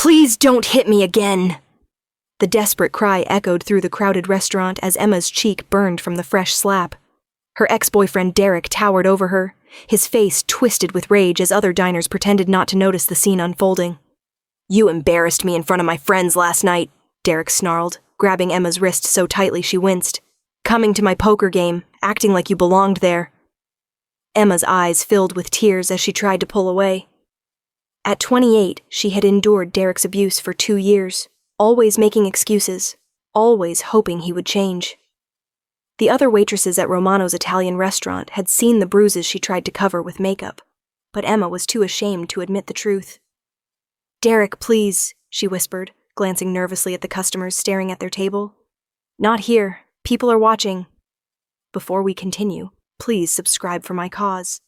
Please don't hit me again! The desperate cry echoed through the crowded restaurant as Emma's cheek burned from the fresh slap. Her ex-boyfriend Derek towered over her, his face twisted with rage as other diners pretended not to notice the scene unfolding. "You embarrassed me in front of my friends last night," Derek snarled, grabbing Emma's wrist so tightly she winced. "Coming to my poker game, acting like you belonged there." Emma's eyes filled with tears as she tried to pull away. At 28, she had endured Derek's abuse for 2 years, always making excuses, always hoping he would change. The other waitresses at Romano's Italian restaurant had seen the bruises she tried to cover with makeup, but Emma was too ashamed to admit the truth. "Derek, please," she whispered, glancing nervously at the customers staring at their table. "Not here. People are watching. Before we continue, please subscribe for my cause."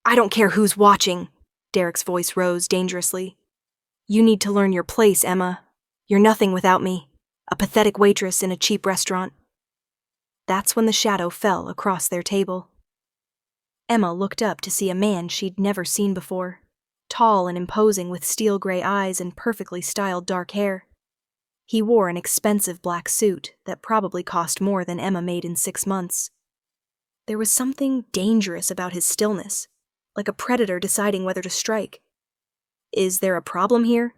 "I don't care who's watching," Derek's voice rose dangerously. "You need to learn your place, Emma. You're nothing without me, a pathetic waitress in a cheap restaurant." That's when the shadow fell across their table. Emma looked up to see a man she'd never seen before, tall and imposing with steel-gray eyes and perfectly styled dark hair. He wore an expensive black suit that probably cost more than Emma made in 6 months. There was something dangerous about his stillness, like a predator deciding whether to strike. "Is there a problem here?"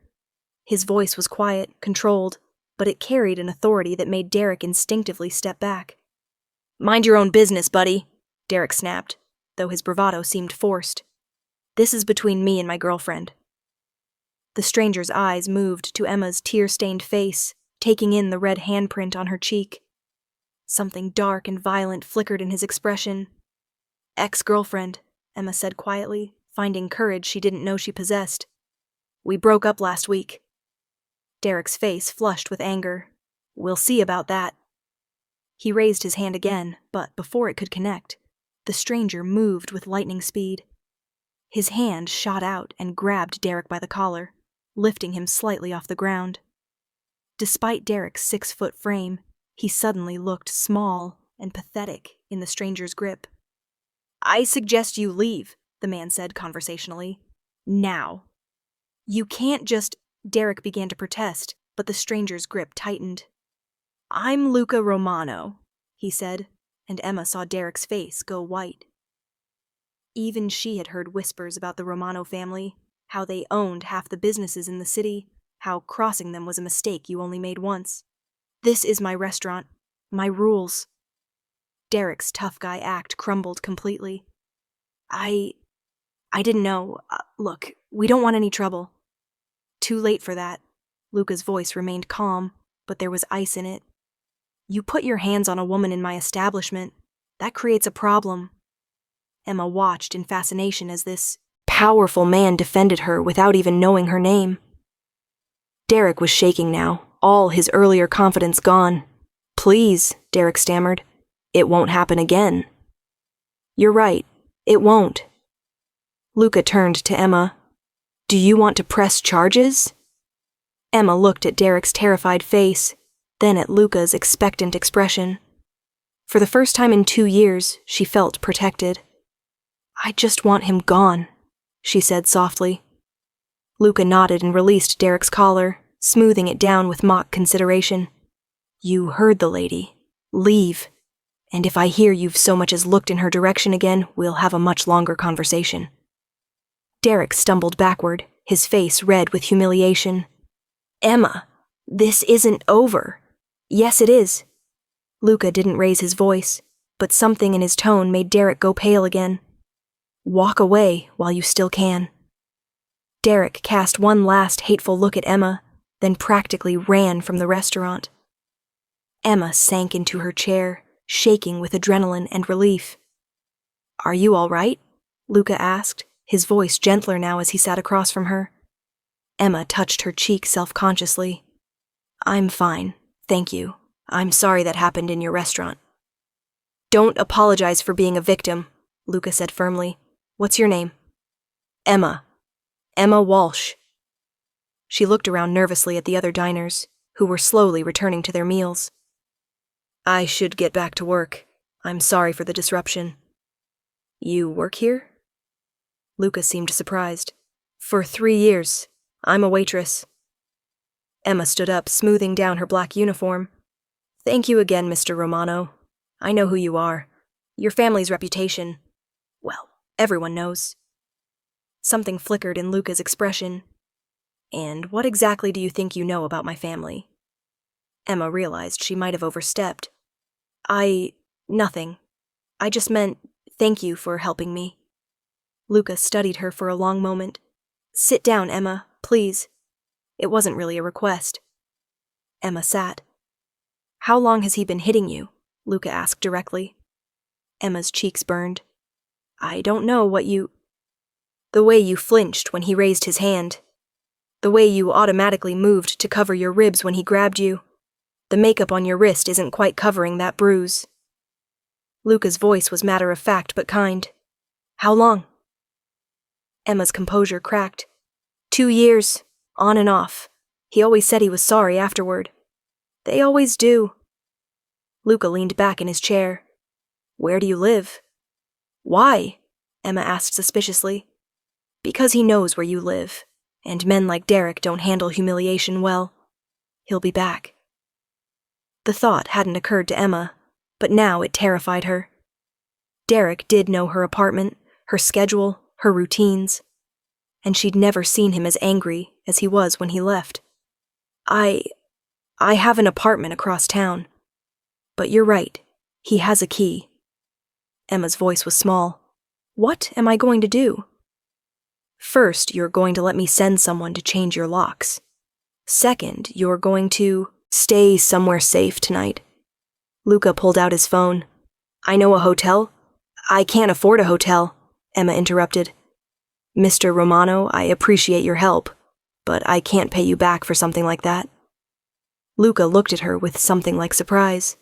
His voice was quiet, controlled, but it carried an authority that made Derek instinctively step back. "Mind your own business, buddy," Derek snapped, though his bravado seemed forced. "This is between me and my girlfriend." The stranger's eyes moved to Emma's tear-stained face, taking in the red handprint on her cheek. Something dark and violent flickered in his expression. "Ex-girlfriend," Emma said quietly, finding courage she didn't know she possessed. "We broke up last week." Derek's face flushed with anger. "We'll see about that." He raised his hand again, but before it could connect, the stranger moved with lightning speed. His hand shot out and grabbed Derek by the collar, lifting him slightly off the ground. Despite Derek's 6-foot frame, he suddenly looked small and pathetic in the stranger's grip. "I suggest you leave," the man said conversationally. "Now." "You can't just—" Derek began to protest, but the stranger's grip tightened. "I'm Luca Romano," he said, and Emma saw Derek's face go white. Even she had heard whispers about the Romano family, how they owned half the businesses in the city, how crossing them was a mistake you only made once. "This is my restaurant. My rules." Derek's tough guy act crumbled completely. I didn't know. Look, we don't want any trouble." "Too late for that." Luca's voice remained calm, but there was ice in it. "You put your hands on a woman in my establishment. That creates a problem." Emma watched in fascination as this powerful man defended her without even knowing her name. Derek was shaking now, all his earlier confidence gone. "Please," Derek stammered. "It won't happen again." "You're right. It won't." Luca turned to Emma. "Do you want to press charges?" Emma looked at Derek's terrified face, then at Luca's expectant expression. For the first time in 2 years, she felt protected. "I just want him gone," she said softly. Luca nodded and released Derek's collar, smoothing it down with mock consideration. "You heard the lady. Leave. And if I hear you've so much as looked in her direction again, we'll have a much longer conversation." Derek stumbled backward, his face red with humiliation. "Emma, this isn't over." "Yes, it is." Luca didn't raise his voice, but something in his tone made Derek go pale again. "Walk away while you still can." Derek cast one last hateful look at Emma, then practically ran from the restaurant. Emma sank into her chair, shaking with adrenaline and relief. "Are you all right?" Luca asked, his voice gentler now as he sat across from her. Emma touched her cheek self-consciously. "I'm fine, thank you. I'm sorry that happened in your restaurant." "Don't apologize for being a victim," Luca said firmly. "What's your name?" "Emma. Emma Walsh." She looked around nervously at the other diners, who were slowly returning to their meals. "I should get back to work. I'm sorry for the disruption." "You work here?" Luca seemed surprised. "For 3 years. I'm a waitress. Emma stood up, smoothing down her black uniform. Thank you again, Mr. Romano. I know who you are. Your family's reputation. Well, everyone knows. Something flickered in Luca's expression. And what exactly do you think you know about my family? Emma realized she might have overstepped. Nothing. I just meant thank you for helping me. Luca studied her for a long moment. Sit down, Emma, please. It wasn't really a request. Emma sat. How long has he been hitting you? Luca asked directly. Emma's cheeks burned. I don't know what you... The way you flinched when he raised his hand. The way you automatically moved to cover your ribs when he grabbed you. The makeup on your wrist isn't quite covering that bruise. Luca's voice was matter-of-fact but kind. How long? Emma's composure cracked. 2 years, on and off. He always said he was sorry afterward. They always do. Luca leaned back in his chair. Where do you live? Why? Emma asked suspiciously. Because he knows where you live, and men like Derek don't handle humiliation well. He'll be back. The thought hadn't occurred to Emma, but now it terrified her. Derek did know her apartment, her schedule, her routines, and she'd never seen him as angry as he was when he left. I have an apartment across town. But you're right, he has a key. Emma's voice was small. What am I going to do? First, you're going to let me send someone to change your locks. Second, you're going to stay somewhere safe tonight. Luca pulled out his phone. I know a hotel. I can't afford a hotel, Emma interrupted. Mr. Romano, I appreciate your help, but I can't pay you back for something like that. Luca looked at her with something like surprise.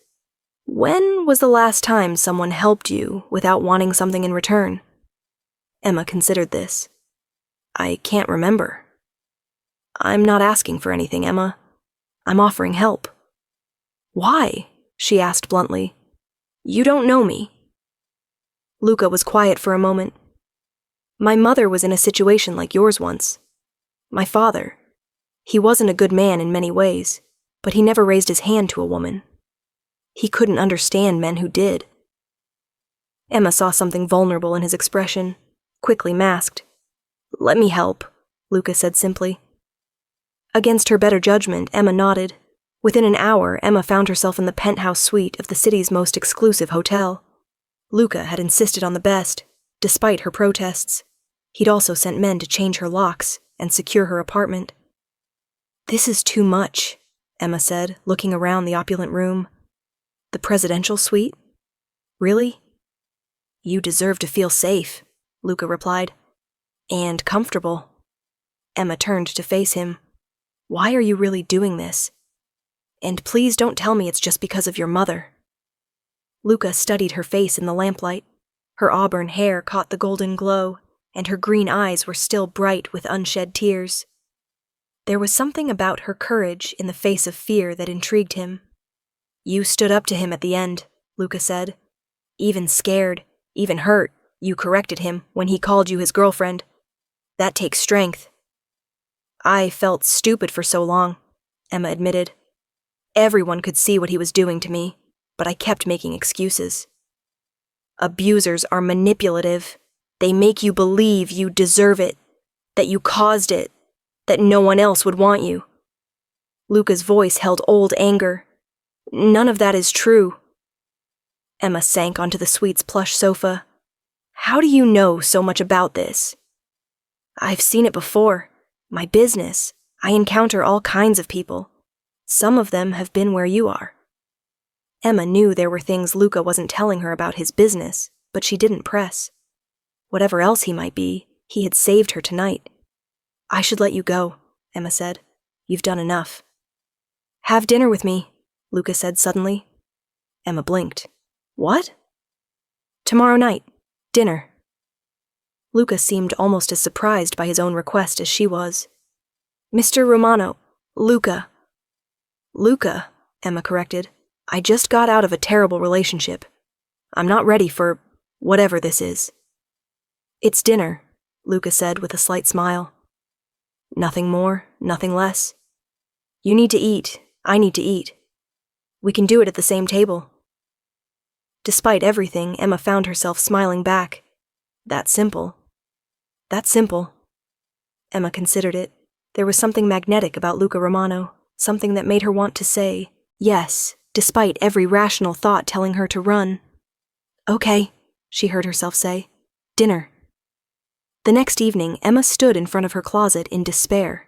When was the last time someone helped you without wanting something in return? Emma considered this. I can't remember. I'm not asking for anything, Emma. I'm offering help. Why? She asked bluntly. You don't know me. Luca was quiet for a moment. My mother was in a situation like yours once. My father. He wasn't a good man in many ways, but he never raised his hand to a woman. He couldn't understand men who did. Emma saw something vulnerable in his expression, quickly masked. Let me help, Luca said simply. Against her better judgment, Emma nodded. Within an hour, Emma found herself in the penthouse suite of the city's most exclusive hotel. Luca had insisted on the best, despite her protests. He'd also sent men to change her locks and secure her apartment. This is too much, Emma said, looking around the opulent room. The presidential suite? Really? You deserve to feel safe, Luca replied. And comfortable. Emma turned to face him. Why are you really doing this? And please don't tell me it's just because of your mother. Luca studied her face in the lamplight. Her auburn hair caught the golden glow, and her green eyes were still bright with unshed tears. There was something about her courage in the face of fear that intrigued him. You stood up to him at the end, Luca said. Even scared, even hurt, you corrected him when he called you his girlfriend. That takes strength. I felt stupid for so long, Emma admitted. Everyone could see what he was doing to me, but I kept making excuses. Abusers are manipulative. They make you believe you deserve it, that you caused it, that no one else would want you. Luca's voice held old anger. None of that is true. Emma sank onto the suite's plush sofa. How do you know so much about this? I've seen it before. My business. I encounter all kinds of people. Some of them have been where you are. Emma knew there were things Luca wasn't telling her about his business, but she didn't press. Whatever else he might be, he had saved her tonight. I should let you go, Emma said. You've done enough. Have dinner with me, Luca said suddenly. Emma blinked. What? Tomorrow night. Dinner. Luca seemed almost as surprised by his own request as she was. Mr. Romano, Luca. Luca, Emma corrected. I just got out of a terrible relationship. I'm not ready for whatever this is. It's dinner, Luca said with a slight smile. Nothing more, nothing less. You need to eat. I need to eat. We can do it at the same table. Despite everything, Emma found herself smiling back. That simple. That simple. Emma considered it. There was something magnetic about Luca Romano, something that made her want to say yes, despite every rational thought telling her to run. Okay, she heard herself say. Dinner. The next evening, Emma stood in front of her closet in despair.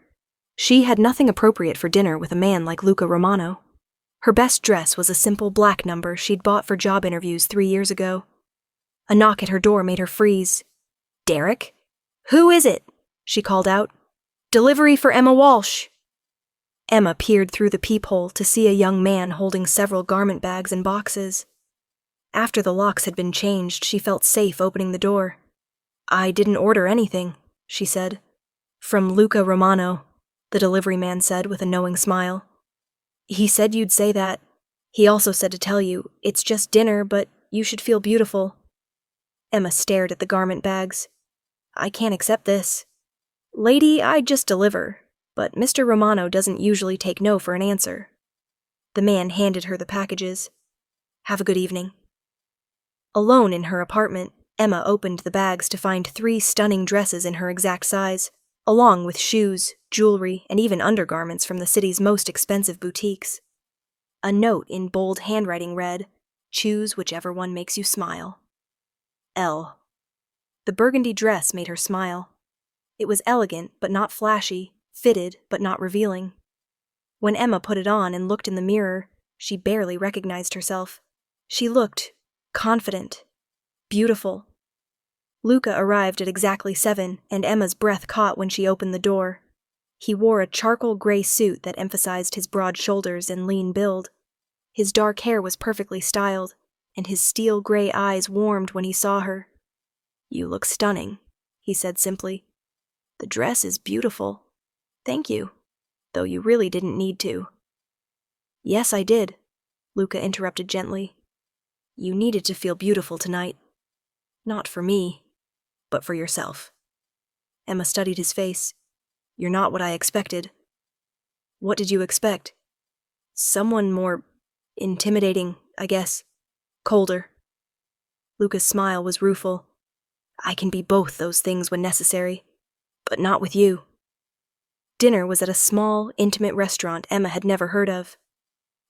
She had nothing appropriate for dinner with a man like Luca Romano. Her best dress was a simple black number she'd bought for job interviews 3 years ago. A knock at her door made her freeze. Derek? Who is it? She called out. Delivery for Emma Walsh. Emma peered through the peephole to see a young man holding several garment bags and boxes. After the locks had been changed, she felt safe opening the door. I didn't order anything, she said. From Luca Romano, the delivery man said with a knowing smile. He said you'd say that. He also said to tell you, it's just dinner, but you should feel beautiful. Emma stared at the garment bags. I can't accept this. Lady, I just deliver, but Mr. Romano doesn't usually take no for an answer. The man handed her the packages. Have a good evening. Alone in her apartment, Emma opened the bags to find 3 stunning dresses in her exact size, along with shoes, jewelry, and even undergarments from the city's most expensive boutiques. A note in bold handwriting read, Choose whichever one makes you smile. L. The burgundy dress made her smile. It was elegant but not flashy, fitted but not revealing. When Emma put it on and looked in the mirror, she barely recognized herself. She looked confident, beautiful. Luca arrived at exactly 7, and Emma's breath caught when she opened the door. He wore a charcoal gray suit that emphasized his broad shoulders and lean build. His dark hair was perfectly styled, and his steel gray eyes warmed when he saw her. You look stunning, he said simply. The dress is beautiful. Thank you, though you really didn't need to. Yes, I did, Luca interrupted gently. You needed to feel beautiful tonight. Not for me, but for yourself. Emma studied his face. You're not what I expected. What did you expect? Someone more intimidating, I guess. Colder. Luca's smile was rueful. I can be both those things when necessary, but not with you. Dinner was at a small, intimate restaurant Emma had never heard of.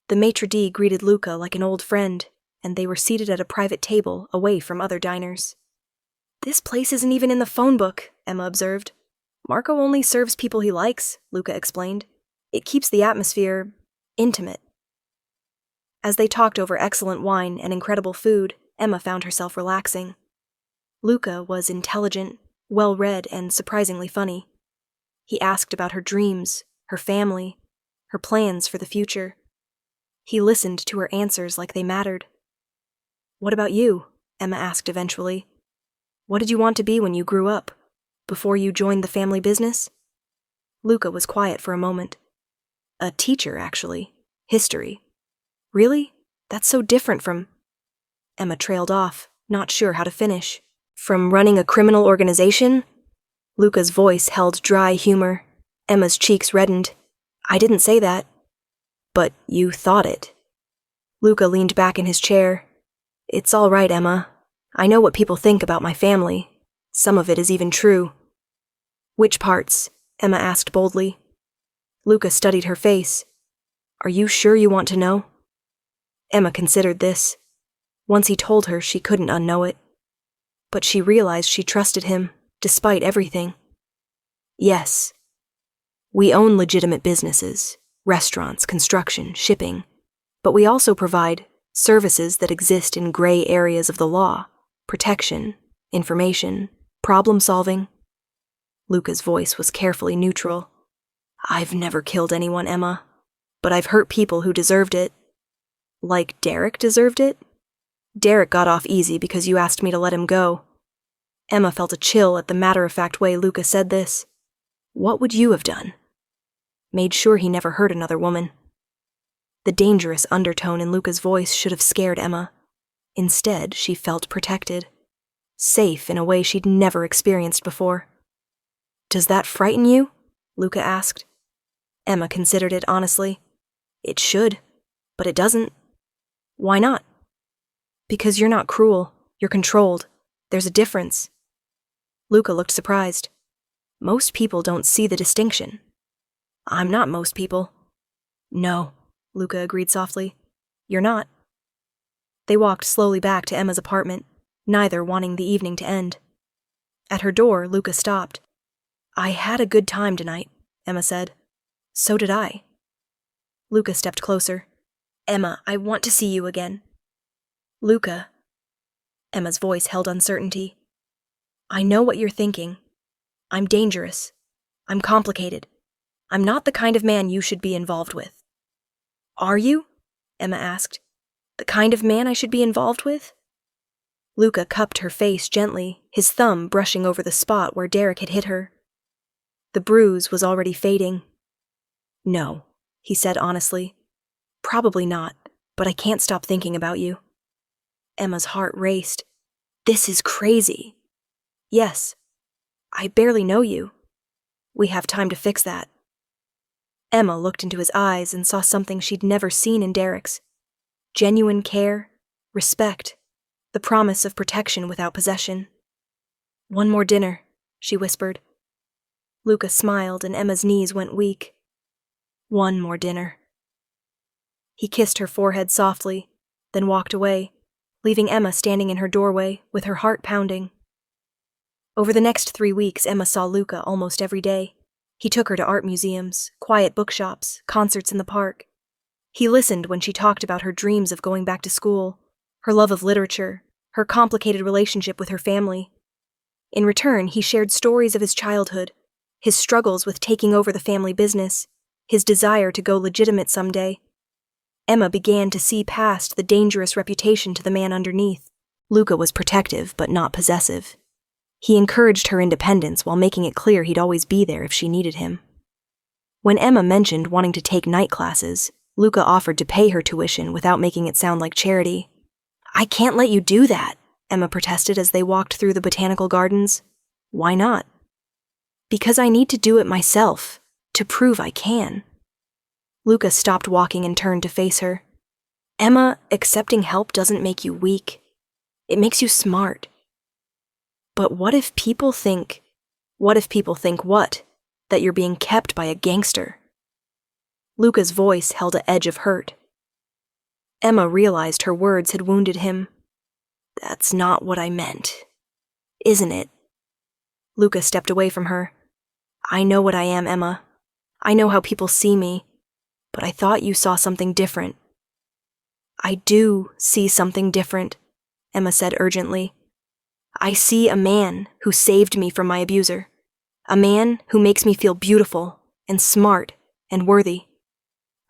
The maitre d' greeted Luca like an old friend, and they were seated at a private table away from other diners. This place isn't even in the phone book, Emma observed. Marco only serves people he likes, Luca explained. It keeps the atmosphere intimate. As they talked over excellent wine and incredible food, Emma found herself relaxing. Luca was intelligent, well-read, and surprisingly funny. He asked about her dreams, her family, her plans for the future. He listened to her answers like they mattered. What about you? Emma asked eventually. What did you want to be when you grew up, before you joined the family business? Luca was quiet for a moment. A teacher, actually. History. Really? That's so different from... Emma trailed off, not sure how to finish. From running a criminal organization? Luca's voice held dry humor. Emma's cheeks reddened. I didn't say that. But you thought it. Luca leaned back in his chair. It's all right, Emma. I know what people think about my family. Some of it is even true. Which parts? Emma asked boldly. Luca studied her face. Are you sure you want to know? Emma considered this. Once he told her, she couldn't unknow it. But she realized she trusted him, despite everything. Yes. We own legitimate businesses, restaurants, construction, shipping, but we also provide services that exist in gray areas of the law, protection, information, problem-solving. Luca's voice was carefully neutral. I've never killed anyone, Emma, but I've hurt people who deserved it. Like Derek deserved it? Derek got off easy because you asked me to let him go. Emma felt a chill at the matter-of-fact way Luca said this. What would you have done? Made sure he never hurt another woman. The dangerous undertone in Luca's voice should have scared Emma. Instead, she felt protected. Safe in a way she'd never experienced before. Does that frighten you? Luca asked. Emma considered it honestly. It should, but it doesn't. Why not? Because you're not cruel, you're controlled. There's a difference. Luca looked surprised. Most people don't see the distinction. I'm not most people. No, Luca agreed softly. You're not. They walked slowly back to Emma's apartment, neither wanting the evening to end. At her door, Luca stopped. I had a good time tonight, Emma said. So did I. Luca stepped closer. Emma, I want to see you again. Luca. Emma's voice held uncertainty. I know what you're thinking. I'm dangerous. I'm complicated. I'm not the kind of man you should be involved with. Are you? Emma asked. The kind of man I should be involved with? Luca cupped her face gently, his thumb brushing over the spot where Derek had hit her. The bruise was already fading. No, he said honestly. Probably not, but I can't stop thinking about you. Emma's heart raced. This is crazy. Yes. I barely know you. We have time to fix that. Emma looked into his eyes and saw something she'd never seen in Derek's. Genuine care, respect, the promise of protection without possession. One more dinner, she whispered. Luca smiled and Emma's knees went weak. One more dinner. He kissed her forehead softly, then walked away, leaving Emma standing in her doorway with her heart pounding. Over the next 3 weeks, Emma saw Luca almost every day. He took her to art museums, quiet bookshops, concerts in the park. He listened when she talked about her dreams of going back to school, her love of literature, her complicated relationship with her family. In return, he shared stories of his childhood, his struggles with taking over the family business, his desire to go legitimate someday. Emma began to see past the dangerous reputation to the man underneath. Luca was protective but not possessive. He encouraged her independence while making it clear he'd always be there if she needed him. When Emma mentioned wanting to take night classes, Luca offered to pay her tuition without making it sound like charity. I can't let you do that, Emma protested as they walked through the botanical gardens. Why not? Because I need to do it myself, to prove I can. Luca stopped walking and turned to face her. Emma, accepting help doesn't make you weak. It makes you smart. But what if people think what? That you're being kept by a gangster? Luca's voice held an edge of hurt. Emma realized her words had wounded him. That's not what I meant, isn't it? Luca stepped away from her. I know what I am, Emma. I know how people see me, but I thought you saw something different. I do see something different, Emma said urgently. I see a man who saved me from my abuser. A man who makes me feel beautiful and smart and worthy.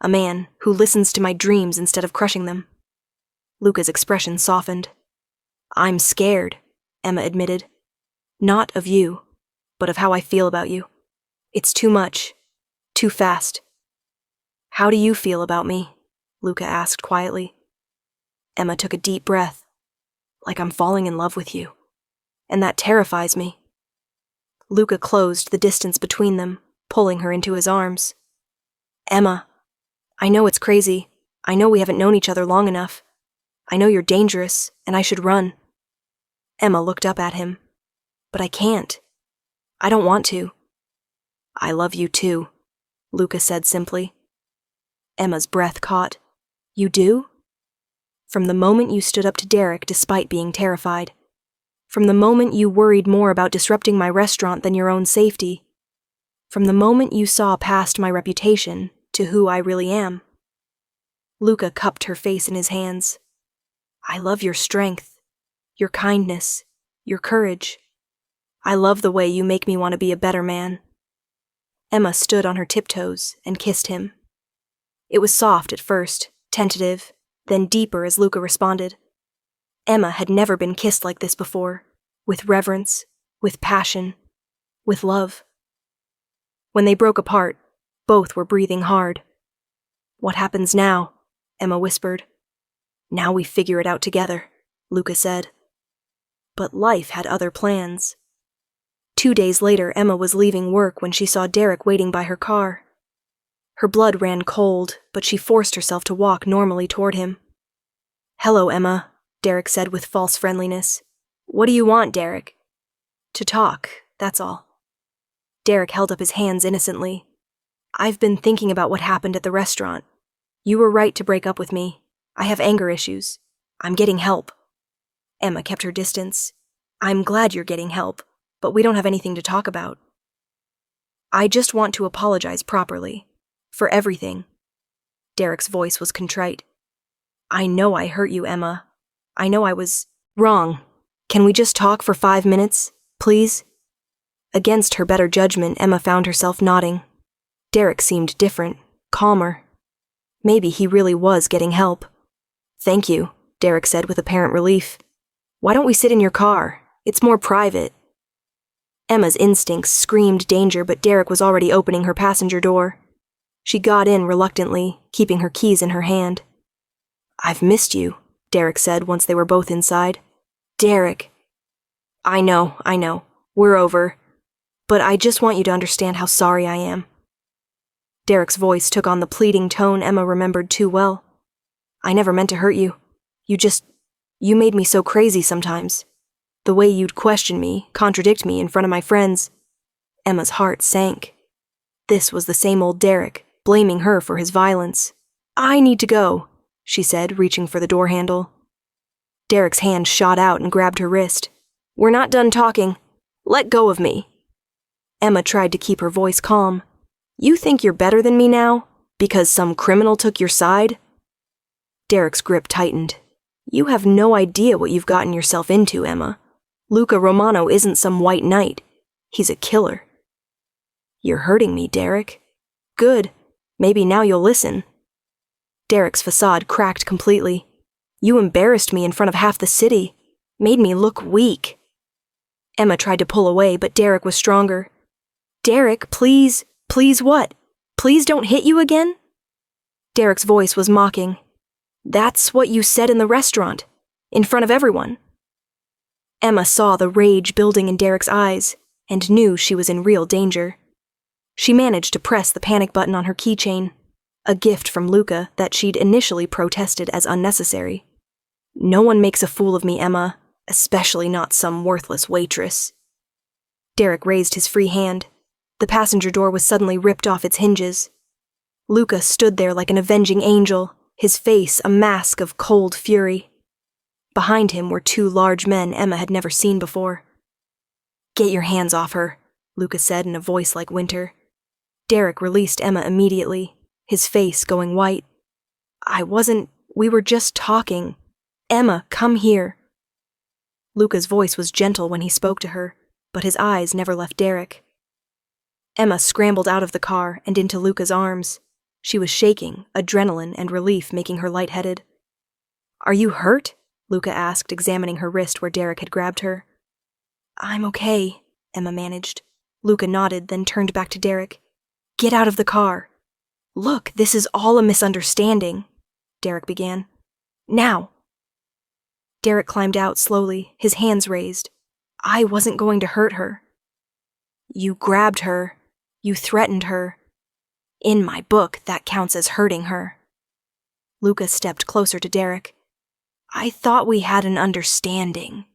A man who listens to my dreams instead of crushing them. Luca's expression softened. I'm scared, Emma admitted. Not of you, but of how I feel about you. It's too much. Too fast. How do you feel about me? Luca asked quietly. Emma took a deep breath. Like I'm falling in love with you. And that terrifies me. Luca closed the distance between them, pulling her into his arms. Emma, I know it's crazy. I know we haven't known each other long enough. I know you're dangerous, and I should run. Emma looked up at him. But I can't. I don't want to. I love you too, Luca said simply. Emma's breath caught. You do? From the moment you stood up to Derek despite being terrified. From the moment you worried more about disrupting my restaurant than your own safety. From the moment you saw past my reputation to who I really am. Luca cupped her face in his hands. I love your strength, your kindness, your courage. I love the way you make me want to be a better man. Emma stood on her tiptoes and kissed him. It was soft at first, tentative, then deeper as Luca responded. Emma had never been kissed like this before, with reverence, with passion, with love. When they broke apart, both were breathing hard. What happens now? Emma whispered. Now we figure it out together, Luca said. But life had other plans. 2 days later, Emma was leaving work when she saw Derek waiting by her car. Her blood ran cold, but she forced herself to walk normally toward him. "Hello, Emma," Derek said with false friendliness. "What do you want, Derek?" "To talk, that's all." Derek held up his hands innocently. "I've been thinking about what happened at the restaurant. You were right to break up with me. I have anger issues. I'm getting help." Emma kept her distance. "I'm glad you're getting help, but we don't have anything to talk about." "I just want to apologize properly. For everything." Derek's voice was contrite. "I know I hurt you, Emma. I know I was wrong. Can we just talk for 5 minutes, please?" Against her better judgment, Emma found herself nodding. Derek seemed different, calmer. Maybe he really was getting help. "Thank you," Derek said with apparent relief. "Why don't we sit in your car? It's more private." Emma's instincts screamed danger, but Derek was already opening her passenger door. She got in reluctantly, keeping her keys in her hand. "I've missed you," Derek said once they were both inside. "Derek." I know. We're over. But I just want you to understand how sorry I am." Derek's voice took on the pleading tone Emma remembered too well. "I never meant to hurt you. You made me so crazy sometimes. The way you'd question me, contradict me in front of my friends." Emma's heart sank. This was the same old Derek, blaming her for his violence. "I need to go," she said, reaching for the door handle. Derek's hand shot out and grabbed her wrist. "We're not done talking. Let go of me." Emma tried to keep her voice calm. "You think you're better than me now? Because some criminal took your side?" Derek's grip tightened. "You have no idea what you've gotten yourself into, Emma. Luca Romano isn't some white knight. He's a killer." "You're hurting me, Derek." "Good. Maybe now you'll listen." Derek's facade cracked completely. "You embarrassed me in front of half the city. Made me look weak." Emma tried to pull away, but Derek was stronger. "Derek, please." "Please what? Please don't hit you again?" Derek's voice was mocking. "That's what you said in the restaurant, in front of everyone." Emma saw the rage building in Derek's eyes and knew she was in real danger. She managed to press the panic button on her keychain, a gift from Luca that she'd initially protested as unnecessary. "No one makes a fool of me, Emma, especially not some worthless waitress." Derek raised his free hand. The passenger door was suddenly ripped off its hinges. Luca stood there like an avenging angel, his face a mask of cold fury. Behind him were 2 large men Emma had never seen before. "Get your hands off her," Luca said in a voice like winter. Derek released Emma immediately, his face going white. We were just talking. Emma, come here." Luca's voice was gentle when he spoke to her, but his eyes never left Derek. Emma scrambled out of the car and into Luca's arms. She was shaking, adrenaline and relief making her lightheaded. "Are you hurt?" Luca asked, examining her wrist where Derek had grabbed her. "I'm okay," Emma managed. Luca nodded, then turned back to Derek. "Get out of the car." "Look, this is all a misunderstanding," Derek began. "Now." Derek climbed out slowly, his hands raised. "I wasn't going to hurt her." "You grabbed her. You threatened her. In my book, that counts as hurting her." Luca stepped closer to Derek. "I thought we had an understanding."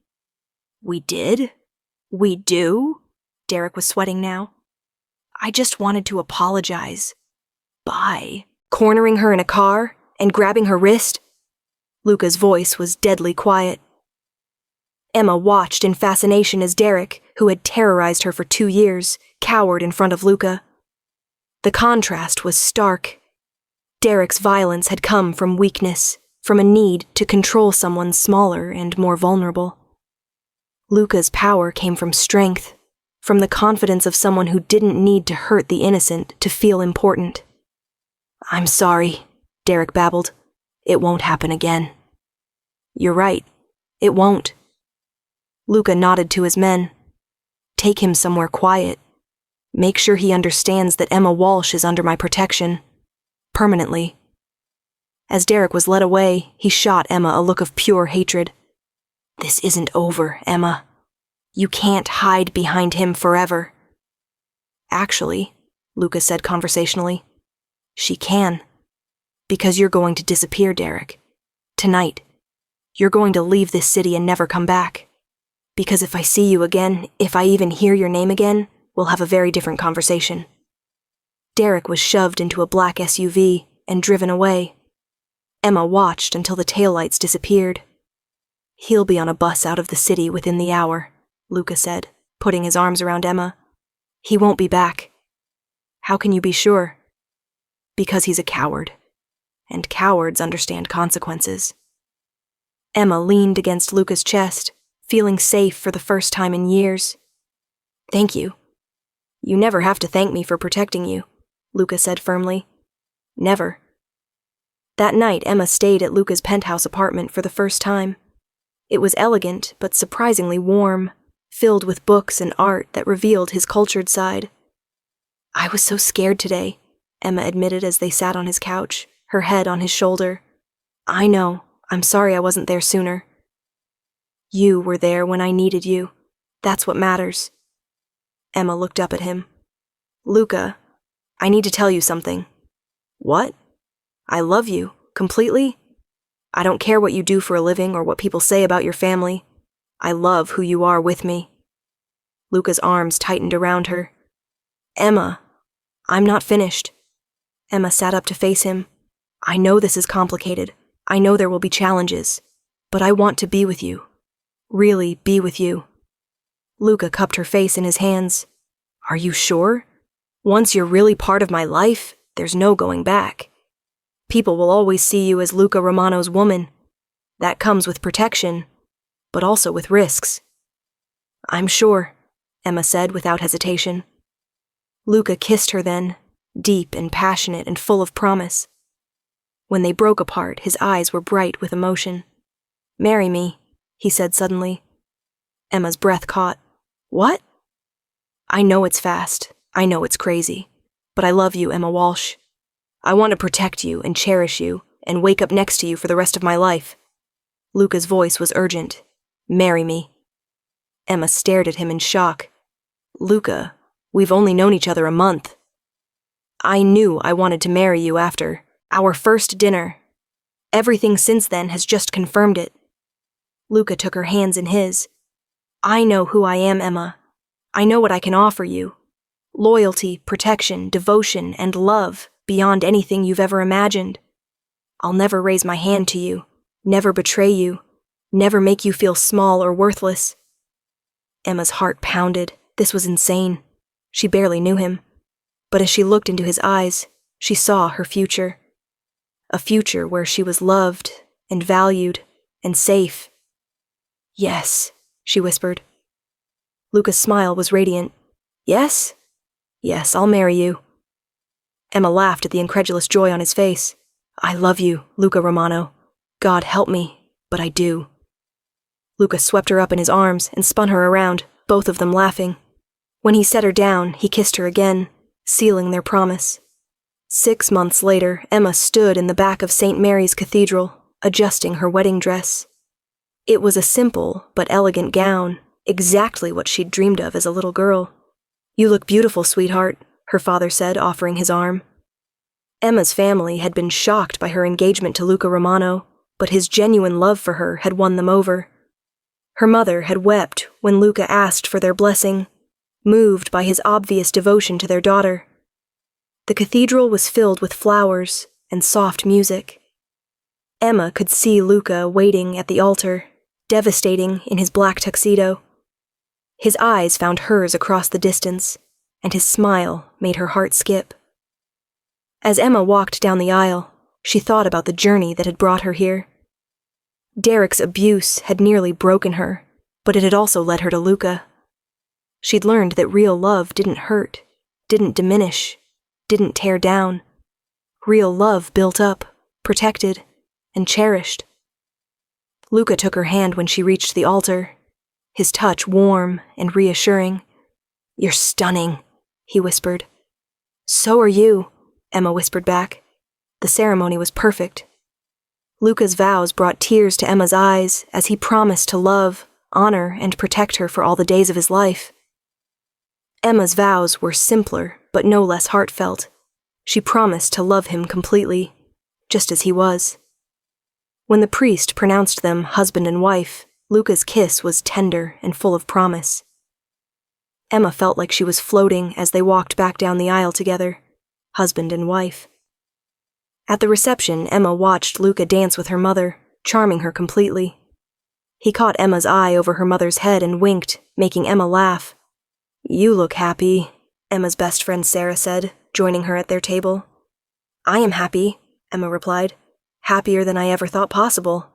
"We did? We do?" Derek was sweating now. "I just wanted to apologize." "By cornering her in a car and grabbing her wrist?" Luca's voice was deadly quiet. Emma watched in fascination as Derek, who had terrorized her for 2 years, cowered in front of Luca. The contrast was stark. Derek's violence had come from weakness, from a need to control someone smaller and more vulnerable. Luca's power came from strength, from the confidence of someone who didn't need to hurt the innocent to feel important. "I'm sorry," Derek babbled. "It won't happen again." "You're right. It won't." Luca nodded to his men. "Take him somewhere quiet. Make sure he understands that Emma Walsh is under my protection. Permanently." As Derek was led away, he shot Emma a look of pure hatred. "This isn't over, Emma. You can't hide behind him forever. Actually, Luca said conversationally, she can. Because you're going to disappear, Derek. Tonight. You're going to leave this city and never come back. Because if I see you again, if I even hear your name again, we'll have a very different conversation. Derek was shoved into a black SUV and driven away. Emma watched until the taillights disappeared. He'll be on a bus out of the city within the hour, Luca said, putting his arms around Emma. He won't be back. How can you be sure? Because he's a coward. And cowards understand consequences. Emma leaned against Luca's chest, feeling safe for the first time in years. Thank you. You never have to thank me for protecting you, Luca said firmly. Never. That night, Emma stayed at Luca's penthouse apartment for the first time. It was elegant, but surprisingly warm, filled with books and art that revealed his cultured side. I was so scared today, Emma admitted as they sat on his couch, her head on his shoulder. I know. I'm sorry I wasn't there sooner. You were there when I needed you. That's what matters. Emma looked up at him. Luca, I need to tell you something. What? I love you, completely. I don't care what you do for a living or what people say about your family. I love who you are with me. Luca's arms tightened around her. Emma, I'm not finished. Emma sat up to face him. I know this is complicated. I know there will be challenges. But I want to be with you. Really be with you. Luca cupped her face in his hands. Are you sure? Once you're really part of my life, there's no going back. People will always see you as Luca Romano's woman. That comes with protection, but also with risks. I'm sure, Emma said without hesitation. Luca kissed her then, deep and passionate and full of promise. When they broke apart, his eyes were bright with emotion. Marry me, he said suddenly. Emma's breath caught. What? I know it's fast. I know it's crazy. But I love you, Emma Walsh. I want to protect you and cherish you and wake up next to you for the rest of my life. Luca's voice was urgent. Marry me. Emma stared at him in shock. Luca, we've only known each other a month. I knew I wanted to marry you after our first dinner. Everything since then has just confirmed it. Luca took her hands in his. I know who I am, Emma. I know what I can offer you. Loyalty, protection, devotion, and love beyond anything you've ever imagined. I'll never raise my hand to you, never betray you, never make you feel small or worthless. Emma's heart pounded. This was insane. She barely knew him. But as she looked into his eyes, she saw her future. A future where she was loved and valued and safe. Yes, she whispered. Luca's smile was radiant. Yes? Yes, I'll marry you. Emma laughed at the incredulous joy on his face. I love you, Luca Romano. God help me, but I do. Luca swept her up in his arms and spun her around, both of them laughing. When he set her down, he kissed her again, sealing their promise. 6 months later, Emma stood in the back of St. Mary's Cathedral, adjusting her wedding dress. It was a simple but elegant gown, exactly what she'd dreamed of as a little girl. You look beautiful, sweetheart, her father said, offering his arm. Emma's family had been shocked by her engagement to Luca Romano, but his genuine love for her had won them over. Her mother had wept when Luca asked for their blessing, moved by his obvious devotion to their daughter. The cathedral was filled with flowers and soft music. Emma could see Luca waiting at the altar, devastating in his black tuxedo. His eyes found hers across the distance, and his smile made her heart skip. As Emma walked down the aisle, she thought about the journey that had brought her here. Derek's abuse had nearly broken her, but it had also led her to Luca. She'd learned that real love didn't hurt, didn't diminish, didn't tear down. Real love built up, protected, and cherished. Luca took her hand when she reached the altar, his touch warm and reassuring. You're stunning, he whispered. So are you, Emma whispered back. The ceremony was perfect. Luca's vows brought tears to Emma's eyes as he promised to love, honor, and protect her for all the days of his life. Emma's vows were simpler, but no less heartfelt. She promised to love him completely, just as he was. When the priest pronounced them husband and wife, Luca's kiss was tender and full of promise. Emma felt like she was floating as they walked back down the aisle together, husband and wife. At the reception, Emma watched Luca dance with her mother, charming her completely. He caught Emma's eye over her mother's head and winked, making Emma laugh. "You look happy," Emma's best friend Sarah said, joining her at their table. "I am happy," Emma replied. "Happier than I ever thought possible.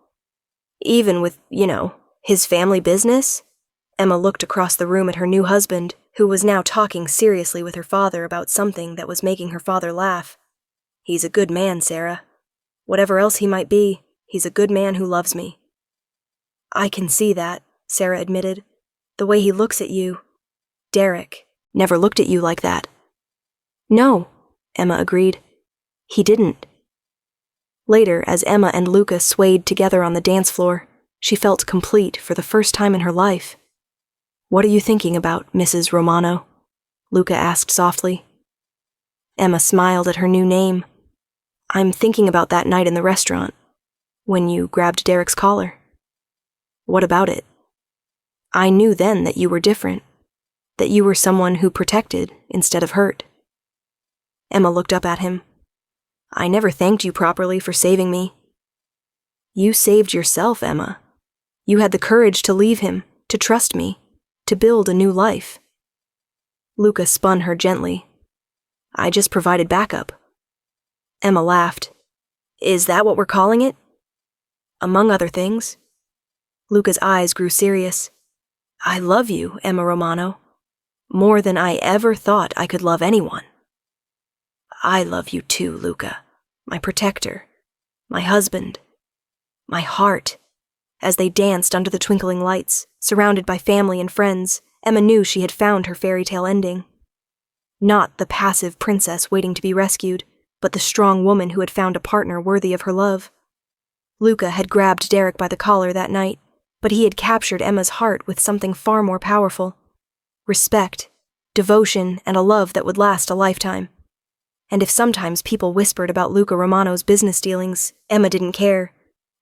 Even with, his family business?" Emma looked across the room at her new husband, who was now talking seriously with her father about something that was making her father laugh. "He's a good man, Sarah. Whatever else he might be, he's a good man who loves me." "I can see that," Sarah admitted. "The way he looks at you. Derek never looked at you like that." "No," Emma agreed. "He didn't." Later, as Emma and Luca swayed together on the dance floor, she felt complete for the first time in her life. "What are you thinking about, Mrs. Romano?" Luca asked softly. Emma smiled at her new name. "I'm thinking about that night in the restaurant, when you grabbed Derek's collar." "What about it?" "I knew then that you were different, that you were someone who protected instead of hurt." Emma looked up at him. "I never thanked you properly for saving me." "You saved yourself, Emma. You had the courage to leave him, to trust me, to build a new life." Luca spun her gently. "I just provided backup." Emma laughed. "Is that what we're calling it?" "Among other things." Luca's eyes grew serious. "I love you, Emma Romano, more than I ever thought I could love anyone." "I love you too, Luca, my protector, my husband, my heart." As they danced under the twinkling lights, surrounded by family and friends, Emma knew she had found her fairy tale ending. Not the passive princess waiting to be rescued, but the strong woman who had found a partner worthy of her love. Luca had grabbed Derek by the collar that night, but he had captured Emma's heart with something far more powerful: respect, devotion, and a love that would last a lifetime. And if sometimes people whispered about Luca Romano's business dealings, Emma didn't care.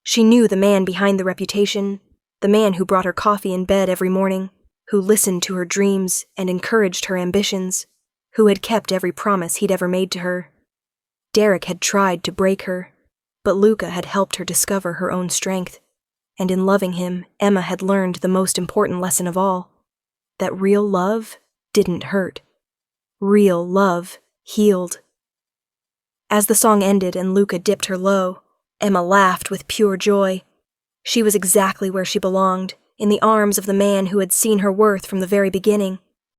She knew the man behind the reputation, the man who brought her coffee in bed every morning, who listened to her dreams and encouraged her ambitions, who had kept every promise he'd ever made to her. Derek had tried to break her, but Luca had helped her discover her own strength, and in loving him, Emma had learned the most important lesson of all, that real love didn't hurt. Real love healed. As the song ended and Luca dipped her low, Emma laughed with pure joy. She was exactly where she belonged, in the arms of the man who had seen her worth from the very beginning,